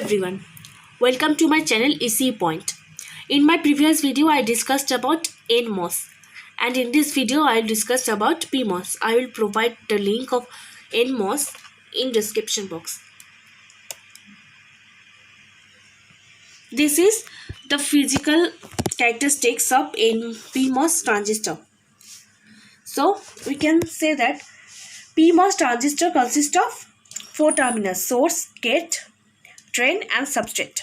everyone, welcome to my channel ECE Point. In my previous video I discussed about NMOS, and in this video I will discuss about PMOS. I will provide the link of NMOS in description box. This is the physical characteristics of PMOS transistor. So we can say that PMOS transistor consists of 4 terminals: source, gate, drain and substrate.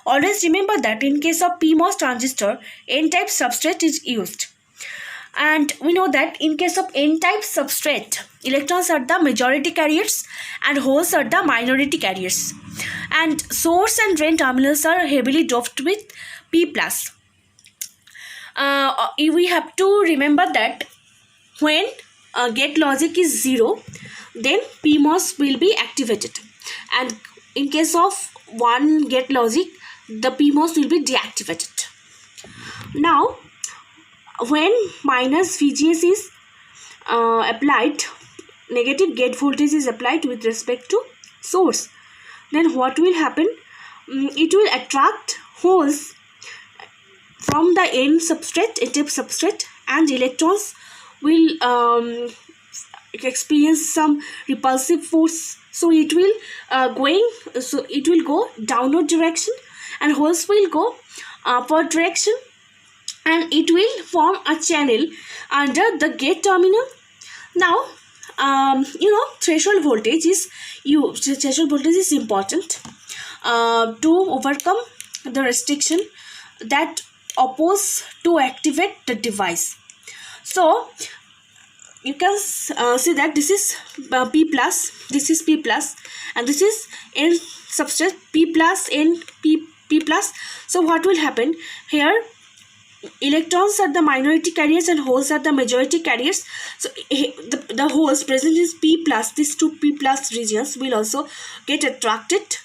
Always remember that in case of PMOS transistor, N-type substrate is used. And we know that in case of N-type substrate, electrons are the majority carriers and holes are the minority carriers. And source and drain terminals are heavily doped with P+. We have to remember that when gate logic is 0, then PMOS will be activated. And in case of one gate logic, the PMOS will be deactivated. Now, when minus VGS is applied, negative gate voltage is applied with respect to source, then what will happen? It will attract holes from the N substrate, N-type substrate, and electrons will experience some repulsive force. So it will go downward direction, and holes will go upward direction, and it will form a channel under the gate terminal. Now, threshold voltage is important to overcome the restriction that oppose to activate the device. So you can see that this is P+, this is P+, and this is N substrate P+, N, P+. So what will happen here? Electrons are the minority carriers and holes are the majority carriers. So the holes present in P+, these two P+ regions will also get attracted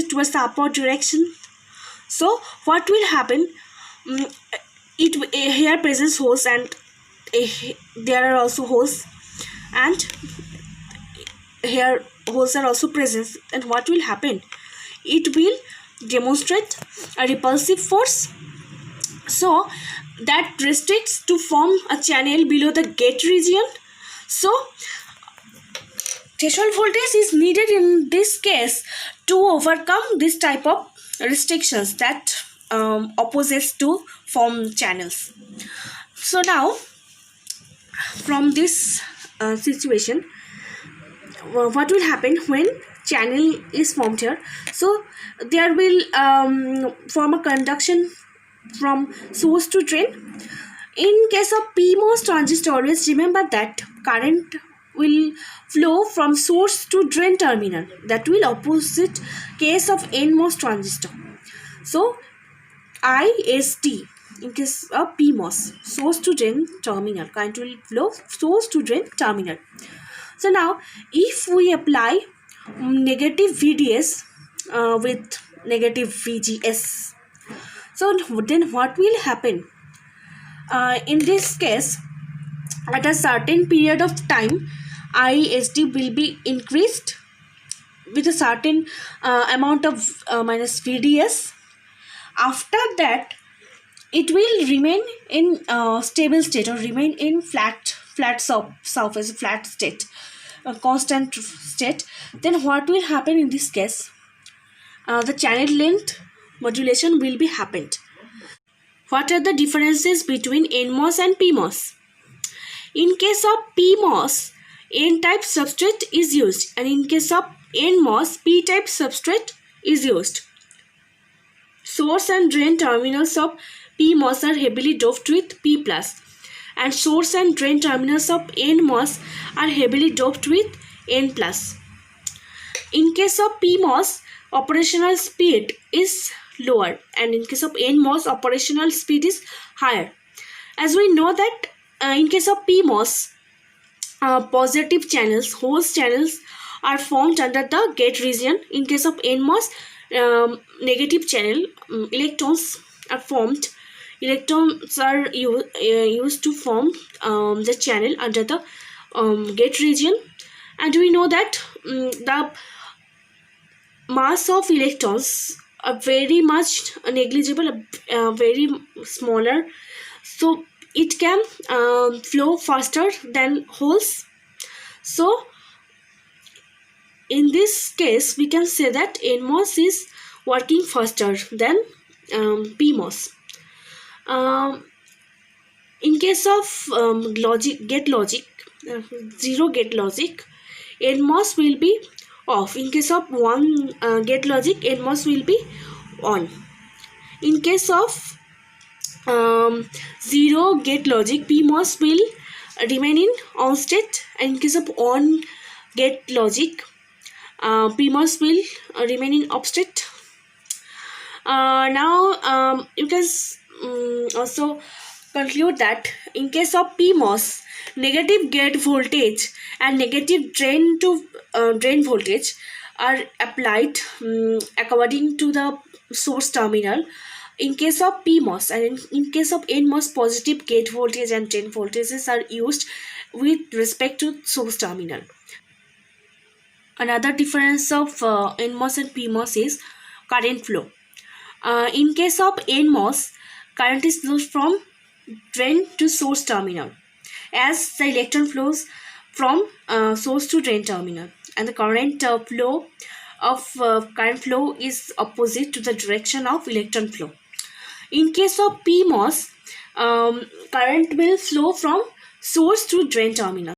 towards the upward direction. So what will happen? Here presents holes, and there are also holes, and here holes are also present. And what will happen? It will demonstrate a repulsive force, so that restricts to form a channel below the gate region. So threshold voltage is needed in this case to overcome this type of restrictions that opposes to form channels. So now, from this situation, what will happen when channel is formed here? So there will form a conduction from source to drain. In case of PMOS transistor, always remember that current will flow from source to drain terminal. That will opposite case of NMOS transistor. So IST, in case of PMOS, source to drain terminal, current will flow source to drain terminal. So now, if we apply negative VDS with negative VGS, so then what will happen? In this case, at a certain period of time, IST will be increased with a certain amount of minus VDS. After that, it will remain in stable state, or remain in flat surface, flat state, a constant state. Then what will happen in this case? The channel length modulation will be happened. What are the differences between NMOS and PMOS? In case of PMOS, N-type substrate is used, and in case of NMOS, P-type substrate is used. Source and drain terminals of PMOS are heavily doped with P+, and source and drain terminals of NMOS are heavily doped with N+. In case of PMOS, operational speed is lower, and in case of NMOS, operational speed is higher. As we know that in case of PMOS, positive channels, holes channels, are formed under the gate region. In case of NMOS, negative channel, electrons are formed. Electrons are used to form the channel under the gate region. And we know that the mass of electrons are very much negligible, very smaller, so it can flow faster than holes. So in this case we can say that NMOS is working faster than PMOS. Um, in case of gate logic, zero gate logic, NMOS will be off. In case of one gate logic, NMOS will be on. In case of zero gate logic, PMOS will remain in on state. And in case of on gate logic, PMOS will remain in off state. Now you can also conclude that in case of PMOS, negative gate voltage and negative drain to drain voltage are applied according to the source terminal. In case of PMOS, and in case of NMOS, positive gate voltage and drain voltages are used with respect to source terminal. Another difference of NMOS and PMOS is current flow. In case of NMOS, current is flows from drain to source terminal, as the electron flows from source to drain terminal, and the current flow of current flow is opposite to the direction of electron flow. In case of PMOS, current will flow from source to drain terminal.